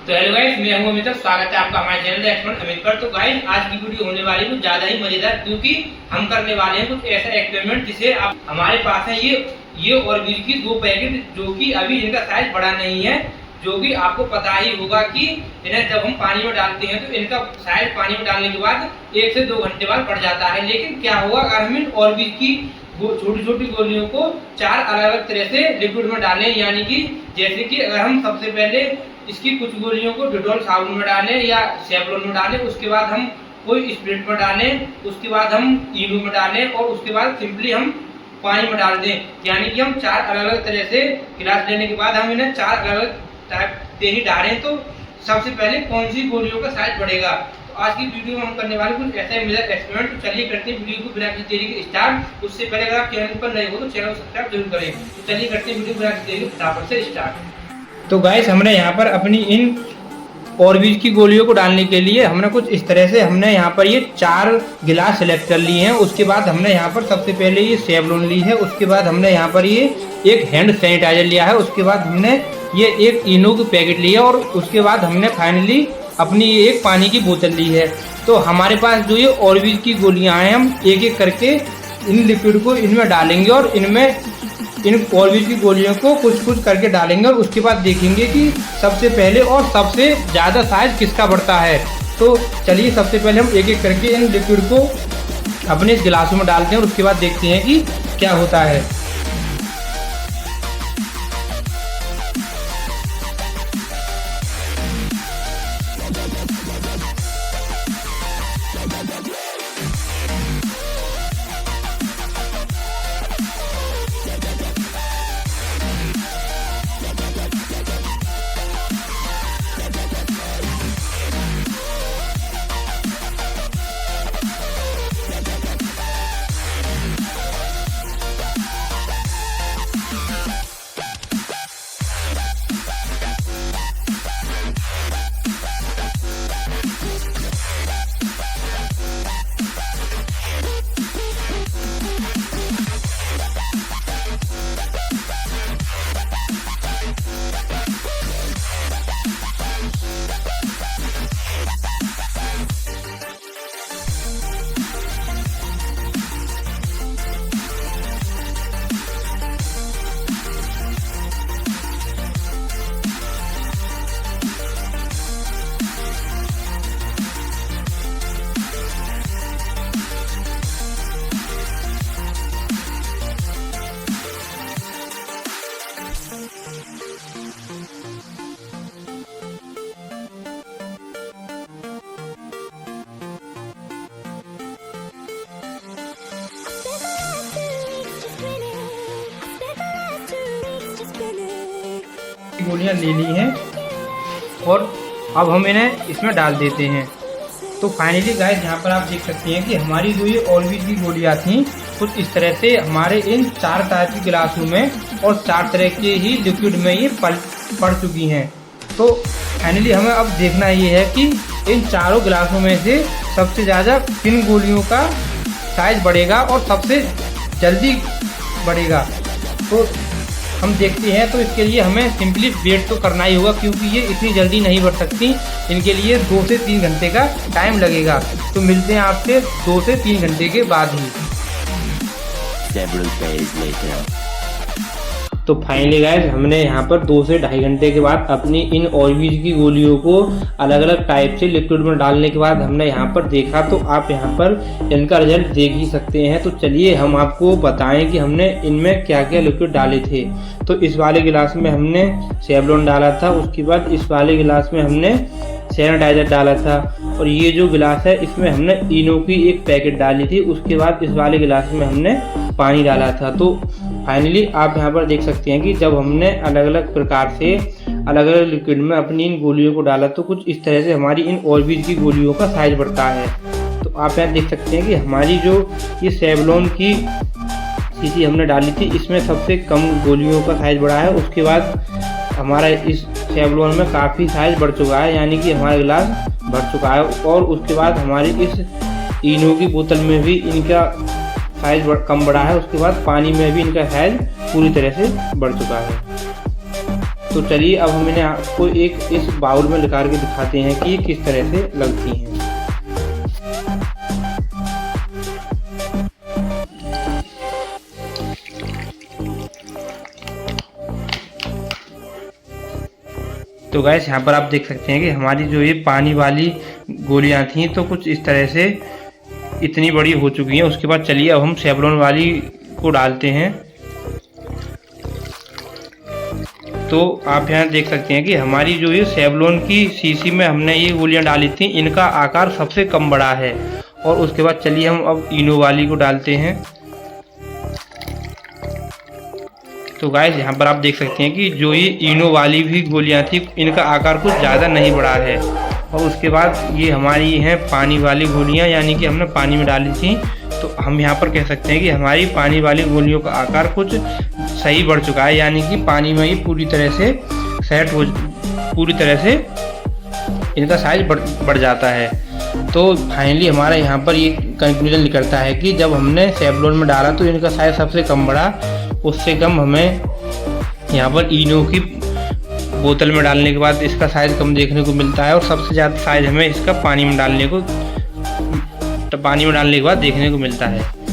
तो hello guys, मैं हूं अमित। स्वागत है आपका हमारे चैनल एक्सपर्ट अमित पर। तो गाइस, आज की वीडियो होने वाली कुछ ज्यादा ही मजेदार, क्योंकि हम करने वाले हैं कुछ ऐसा एक्सपेरिमेंट जिसे आप हमारे पास है ये ऑर्बिट की 2 पैकेट, जो कि अभी इनका साइज बड़ा नहीं है, जो कि आपको पता ही होगा कि इन्हें जब हम पानी में डालते हैं तो इनका साइज पानी में डालने के बाद 1 से 2 घंटे बाद बढ़ जाता है। लेकिन क्या होगा अगर हम इन ऑर्बिट की छोटी छोटी गोलियों को 4 अलग अलग तरह से लिक्विड में डालें, यानी कि जैसे कि अगर हम सबसे पहले इसकी कुछ गोलियों को डिटॉल साबुन में डालें या सेवलॉन में डालें, उसके बाद हम कोई स्प्रिट में डालें, उसके बाद हम इनो में डालें और उसके बाद सिंपली हम पानी में डाल दें, यानी कि हम 4 अलग अलग तरह से गिलास लेने के बाद हम इन्हें 4 अलग अलग टाइप से ही डालें, तो सबसे पहले कौन सी गोलियों का साइज बढ़ेगा। तो आज की वीडियो में हम करने वाले कुछ ऐसा एक्सपेरिमेंट। तो चलिए करते हैं वीडियो को बिना किसी देरी के स्टार्ट। उससे पहले अगर आप चैनल पर नए हो तो चैनल को सब्सक्राइब जरूर करें। तो चलिए करते हैं वीडियो बिना किसी देरी के फटाफट से स्टार्ट। तो गाइस, हमने यहाँ पर अपनी इन ऑर्बिट की गोलियों को डालने के लिए हमने कुछ इस तरह से हमने यहाँ पर ये 4 गिलास सेलेक्ट कर लिए हैं। उसके बाद हमने यहाँ पर सबसे पहले ये सेवलॉन ली है, उसके बाद हमने यहाँ पर ये एक हैंड सैनिटाइजर लिया है, उसके बाद हमने ये एक इनो की पैकेट लिया और उसके बाद हमने फाइनली अपनी एक पानी की बोतल ली है। तो हमारे पास जो ये ऑर्बिट की गोलियाँ हैं, हम एक एक करके इन लिक्विड को इनमें डालेंगे और इन ऑर्बिट की गोलियों को कुछ कुछ करके डालेंगे और उसके बाद देखेंगे कि सबसे पहले और सबसे ज़्यादा साइज किसका बढ़ता है। तो चलिए सबसे पहले हम एक एक करके इन लिक्विड को अपने इस गिलासों में डालते हैं और उसके बाद देखते हैं कि क्या होता है। गोलियां ले ली हैं और अब हम इन्हें इसमें डाल देते हैं। तो फाइनली गाइस, यहाँ पर आप देख सकते हैं कि हमारी जो ये ऑर्बिट की गोलियां थी कुछ इस तरह से हमारे इन 4 टाइप के गिलासों में और 4 तरह के ही लिक्विड में ये पड़ चुकी हैं। तो फाइनली हमें अब देखना ये है कि इन चारों गिलासों में से सबसे ज़्यादा किन गोलियों का साइज बढ़ेगा और सबसे जल्दी बढ़ेगा। तो हम देखते हैं। तो इसके लिए हमें सिंपली वेट तो करना ही होगा, क्योंकि ये इतनी जल्दी नहीं बढ़ सकती, इनके लिए 2 से 3 घंटे का टाइम लगेगा। तो मिलते हैं आपसे 2 से 3 घंटे के बाद ही। तो फाइनली गाइस, हमने यहाँ पर 2 से 2.5 घंटे के बाद अपनी इन ऑर्बिट की गोलियों को अलग अलग टाइप से लिक्विड में डालने के बाद हमने यहाँ पर देखा, तो आप यहाँ पर इनका रिजल्ट देख ही सकते हैं। तो चलिए हम आपको बताएं कि हमने इनमें क्या क्या लिक्विड डाले थे। तो इस वाले गिलास में हमने सेवलॉन डाला था, उसके बाद इस वाले गिलास में हमने सैनिटाइजर डाला था और ये जो गिलास है इसमें हमने इनो की एक पैकेट डाली थी, उसके बाद इस वाले गिलास में हमने पानी डाला था। तो फाइनली आप यहाँ पर देख सकते हैं कि जब हमने अलग अलग प्रकार से अलग अलग लिक्विड में अपनी इन गोलियों को डाला तो कुछ इस तरह से हमारी इन ऑर्बिट की गोलियों का साइज बढ़ता है। तो आप यहाँ देख सकते हैं कि हमारी जो ये सेवलॉन की शीशी हमने डाली थी इसमें सबसे कम गोलियों का साइज बढ़ा है। उसके बाद हमारा इस सेवलॉन में काफ़ी साइज बढ़ चुका है, यानी कि हमारा गिलास बढ़ चुका है। और उसके बाद हमारी इस इनो की बोतल में भी इनका साइज कम बढ़ा है। उसके बाद पानी में भी इनका साइज पूरी तरह से बढ़ चुका है। तो चलिए अब हम इन्हें आपको एक इस बाउल में निकाल के दिखाते हैं कि ये किस तरह से लगती हैं। तो गाइस यहाँ पर आप देख सकते हैं कि हमारी जो ये पानी वाली गोलियां थी तो कुछ इस तरह से इतनी बड़ी हो चुकी हैं। उसके बाद चलिए अब हम सेवलॉन वाली को डालते हैं। तो आप यहाँ देख सकते हैं कि हमारी जो ये सेवलॉन की शीशी में हमने ये गोलियां डाली थी, इनका आकार सबसे कम बड़ा है। और उसके बाद चलिए हम अब इनो वाली को डालते हैं। तो गाइस यहाँ पर आप देख सकते हैं कि जो ये इनो वाली भी गोलियां थी, इनका आकार कुछ ज़्यादा नहीं बढ़ा है। और उसके बाद ये हमारी हैं पानी वाली गोलियां, यानी कि हमने पानी में डाली थी। तो हम यहाँ पर कह सकते हैं कि हमारी पानी वाली गोलियों का आकार कुछ सही बढ़ चुका है, यानी कि पानी में ये पूरी तरह से सेट हो, पूरी तरह से इनका साइज बढ़ जाता है। तो फाइनली हमारा यहाँ पर ये कंक्लूजन निकलता है कि जब हमने सेवलॉन में डाला तो इनका साइज सबसे कम बढ़ा, उससे कम हमें यहाँ पर इनो की बोतल में डालने के बाद इसका साइज़ कम देखने को मिलता है। और सबसे ज़्यादा साइज़ हमें इसका पानी में डालने के बाद देखने को मिलता है।